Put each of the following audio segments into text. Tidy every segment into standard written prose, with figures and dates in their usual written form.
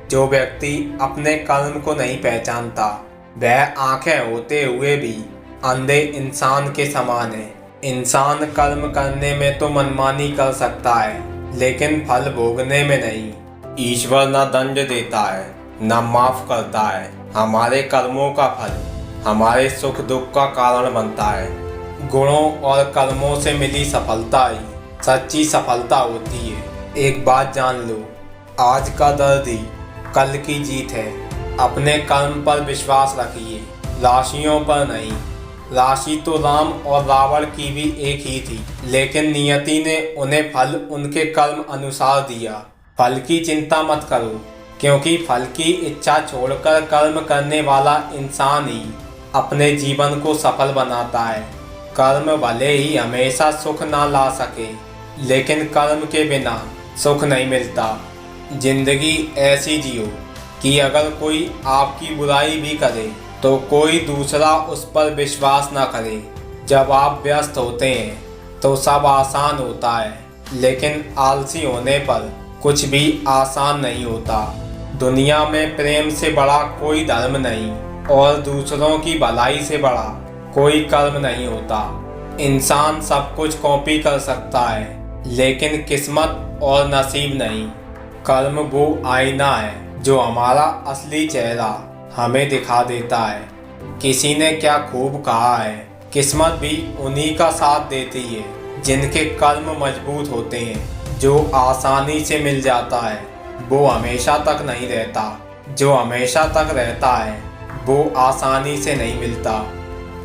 जो व्यक्ति अपने कर्म को नहीं पहचानता वह आंखें होते हुए भी अंधे इंसान के समान है। इंसान कर्म करने में तो मनमानी कर सकता है, लेकिन फल भोगने में नहीं। ईश्वर न दंड देता है न माफ करता है। हमारे कर्मों का फल हमारे सुख दुख का कारण बनता है। गुणों और कर्मों से मिली सफलता ही सच्ची सफलता होती है। एक बात जान लो, आज का दर्द ही कल की जीत है। अपने कर्म पर विश्वास रखिए, राशियों पर नहीं। राशि तो राम और रावण की भी एक ही थी, लेकिन नियति ने उन्हें फल उनके कर्म अनुसार दिया। फल की चिंता मत करो, क्योंकि फल की इच्छा छोड़कर कर्म करने वाला इंसान ही अपने जीवन को सफल बनाता है। कर्म भले ही हमेशा सुख ना ला सके, लेकिन कर्म के बिना सुख नहीं मिलता। जिंदगी ऐसी जियो कि अगर कोई आपकी बुराई भी करे तो कोई दूसरा उस पर विश्वास ना करे। जब आप व्यस्त होते हैं तो सब आसान होता है, लेकिन आलसी होने पर कुछ भी आसान नहीं होता। दुनिया में प्रेम से बड़ा कोई धर्म नहीं और दूसरों की भलाई से बड़ा कोई कर्म नहीं होता। इंसान सब कुछ कॉपी कर सकता है, लेकिन किस्मत और नसीब नहीं। कर्म वो आईना है जो हमारा असली चेहरा हमें दिखा देता है। किसी ने क्या खूब कहा है, किस्मत भी उन्हीं का साथ देती है जिनके कर्म मजबूत होते हैं। जो आसानी से मिल जाता है वो हमेशा तक नहीं रहता, जो हमेशा तक रहता है वो आसानी से नहीं मिलता।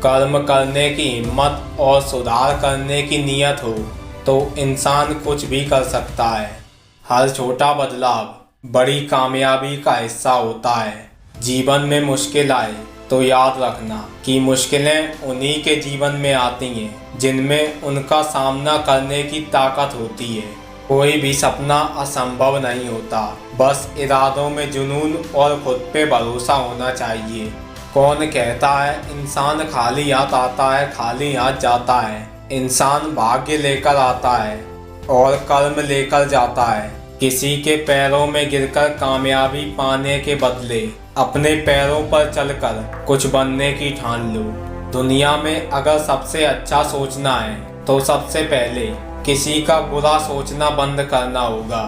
कर्म करने की हिम्मत और सुधार करने की नीयत हो तो इंसान कुछ भी कर सकता है। हर छोटा बदलाव बड़ी कामयाबी का हिस्सा होता है। जीवन में मुश्किल आए तो याद रखना कि मुश्किलें उन्हीं के जीवन में आती हैं जिनमें उनका सामना करने की ताकत होती है। कोई भी सपना असंभव नहीं होता, बस इरादों में जुनून और खुद पे भरोसा होना चाहिए। कौन कहता है इंसान खाली हाथ आता है खाली हाथ जाता है। इंसान भाग्य लेकर आता है और कर्म लेकर जाता है। किसी के पैरों में गिरकर कामयाबी पाने के बदले अपने पैरों पर चलकर कुछ बनने की ठान लो। दुनिया में अगर सबसे अच्छा सोचना है तो सबसे पहले किसी का बुरा सोचना बंद करना होगा।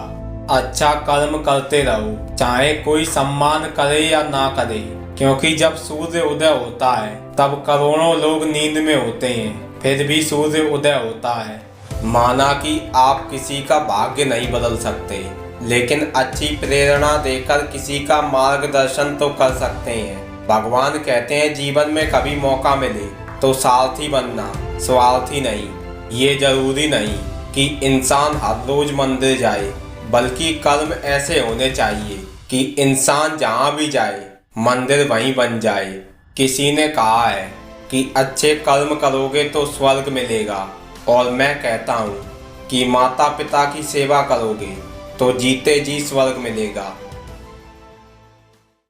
अच्छा कर्म करते रहो, चाहे कोई सम्मान करे या ना करे, क्योंकि जब सूर्य उदय होता है तब करोड़ों लोग नींद में होते हैं, फिर भी सूर्य उदय होता है। माना कि आप किसी का भाग्य नहीं बदल सकते, लेकिन अच्छी प्रेरणा देकर किसी का मार्गदर्शन तो कर सकते हैं। भगवान कहते हैं जीवन में कभी मौका मिले तो सारथी बनना, स्वार्थी नहीं। ये जरूरी नहीं कि इंसान हर रोज मंदिर जाए, बल्कि कर्म ऐसे होने चाहिए कि इंसान जहाँ भी जाए मंदिर वहीं बन जाए। किसी ने कहा है कि अच्छे कर्म करोगे तो स्वर्ग मिलेगा, और मैं कहता हूँ कि माता पिता की सेवा करोगे तो जीते जी स्वर्ग मिलेगा।